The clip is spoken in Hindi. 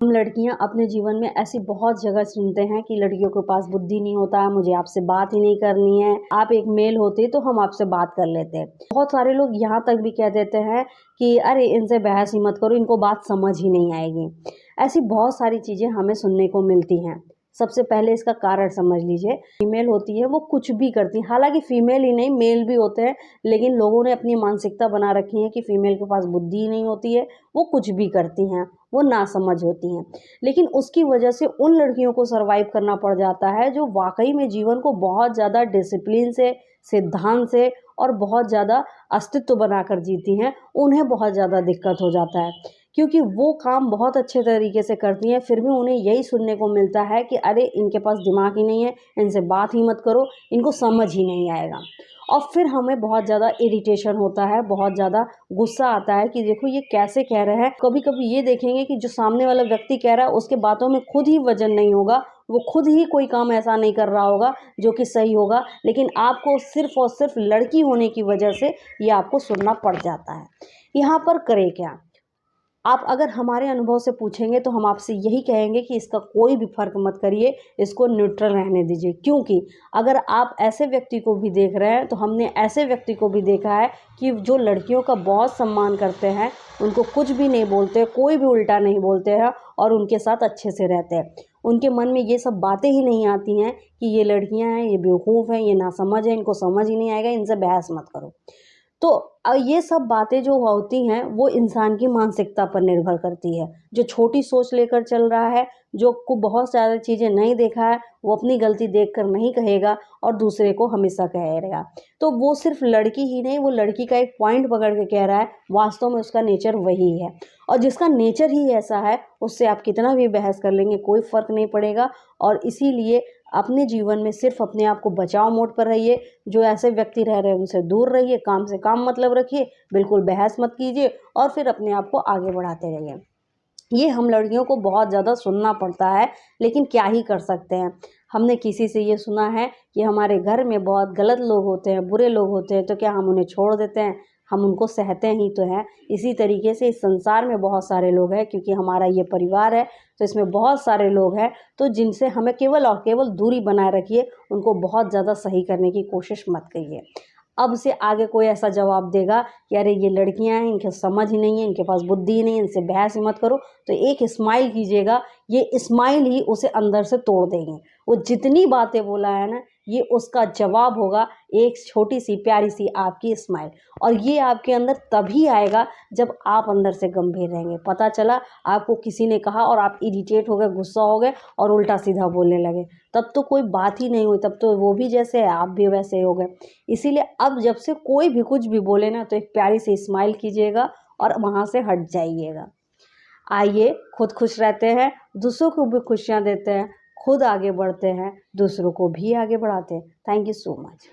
हम लड़कियां अपने जीवन में ऐसी बहुत जगह सुनते हैं कि लड़कियों के पास बुद्धि नहीं होता, मुझे आपसे बात ही नहीं करनी है, आप एक मेल होते तो हम आपसे बात कर लेते। बहुत सारे लोग यहाँ तक भी कह देते हैं कि अरे इनसे बहस ही मत करो, इनको बात समझ ही नहीं आएगी। ऐसी बहुत सारी चीज़ें हमें सुनने को मिलती हैं। सबसे पहले इसका कारण समझ लीजिए, फीमेल होती है वो कुछ भी करती है, हालांकि फीमेल ही नहीं मेल भी होते हैं, लेकिन लोगों ने अपनी मानसिकता बना रखी है कि फीमेल के पास बुद्धि नहीं होती है, वो कुछ भी करती हैं, वो नासमझ होती हैं। लेकिन उसकी वजह से उन लड़कियों को सर्वाइव करना पड़ जाता है जो वाकई में जीवन को बहुत ज़्यादा डिसिप्लिन से, सिद्धांत से और बहुत ज़्यादा अस्तित्व बनाकर जीती हैं। उन्हें बहुत ज़्यादा दिक्कत हो जाता है क्योंकि वो काम बहुत अच्छे तरीके से करती हैं, फिर भी उन्हें यही सुनने को मिलता है कि अरे इनके पास दिमाग ही नहीं है, इनसे बात ही मत करो, इनको समझ ही नहीं आएगा। और फिर हमें बहुत ज़्यादा इरिटेशन होता है, बहुत ज़्यादा गुस्सा आता है कि देखो ये कैसे कह रहे हैं। कभी कभी ये देखेंगे कि जो सामने वाला व्यक्ति कह रहा है उसके बातों में खुद ही वजन नहीं होगा, वो खुद ही कोई काम ऐसा नहीं कर रहा होगा जो कि सही होगा, लेकिन आपको सिर्फ और सिर्फ लड़की होने की वजह से ये आपको सुनना पड़ जाता है। यहाँ पर करें क्या? आप अगर हमारे अनुभव से पूछेंगे तो हम आपसे यही कहेंगे कि इसका कोई भी फ़र्क मत करिए, इसको न्यूट्रल रहने दीजिए। क्योंकि अगर आप ऐसे व्यक्ति को भी देख रहे हैं तो हमने ऐसे व्यक्ति को भी देखा है कि जो लड़कियों का बहुत सम्मान करते हैं, उनको कुछ भी नहीं बोलते, कोई भी उल्टा नहीं बोलते हैं और उनके साथ अच्छे से रहते हैं। उनके मन में ये सब बातें ही नहीं आती हैं कि ये लड़कियां हैं, ये बेवकूफ़ हैं, ये नासमझ हैं, इनको समझ ही नहीं आएगा, इनसे बहस मत करो। तो ये सब बातें जो होती हैं वो इंसान की मानसिकता पर निर्भर करती है। जो छोटी सोच लेकर चल रहा है, जो को बहुत ज़्यादा चीज़ें नहीं देखा है, वो अपनी गलती देखकर नहीं कहेगा और दूसरे को हमेशा कहेगा। तो वो सिर्फ लड़की ही नहीं, वो लड़की का एक पॉइंट पकड़ के कह रहा है, वास्तव में उसका नेचर वही है। और जिसका नेचर ही ऐसा है, उससे आप कितना भी बहस कर लेंगे कोई फ़र्क नहीं पड़ेगा। और इसीलिए अपने जीवन में सिर्फ अपने आप को बचाव मोड पर रहिए। जो ऐसे व्यक्ति रह रहे हैं उनसे दूर रहिए, काम से काम मतलब रखिए, बिल्कुल बहस मत कीजिए और फिर अपने आप को आगे बढ़ाते रहिए। ये हम लड़कियों को बहुत ज़्यादा सुनना पड़ता है, लेकिन क्या ही कर सकते हैं। हमने किसी से ये सुना है कि हमारे घर में बहुत गलत लोग होते हैं, बुरे लोग होते हैं, तो क्या हम उन्हें छोड़ देते हैं? हम उनको सहते ही तो हैं। इसी तरीके से इस संसार में बहुत सारे लोग हैं, क्योंकि हमारा ये परिवार है तो इसमें बहुत सारे लोग हैं, तो जिनसे हमें केवल और केवल दूरी बनाए रखिए, उनको बहुत ज़्यादा सही करने की कोशिश मत करिए। अब से आगे कोई ऐसा जवाब देगा कि अरे ये लड़कियां हैं, इनके समझ ही नहीं है, इनके पास बुद्धि ही नहीं है, इनसे बहस ही मत करो, तो एक स्माइल कीजिएगा। ये स्माइल ही उसे अंदर से तोड़ देंगे। वो जितनी बातें बोला है ना, ये उसका जवाब होगा एक छोटी सी प्यारी सी आपकी स्माइल। और ये आपके अंदर तभी आएगा जब आप अंदर से गंभीर रहेंगे। पता चला आपको किसी ने कहा और आप इरिटेट हो गए, गुस्सा हो गए और उल्टा सीधा बोलने लगे, तब तो कोई बात ही नहीं हुई, तब तो वो भी जैसे है आप भी वैसे हो गए। इसीलिए अब जब से कोई भी कुछ भी बोले ना, तो एक प्यारी सी स्माइल कीजिएगा और वहाँ से हट जाइएगा। आइए खुद खुश रहते हैं, दूसरों को भी खुशियाँ देते हैं, खुद आगे बढ़ते हैं, दूसरों को भी आगे बढ़ाते हैं। Thank you so much.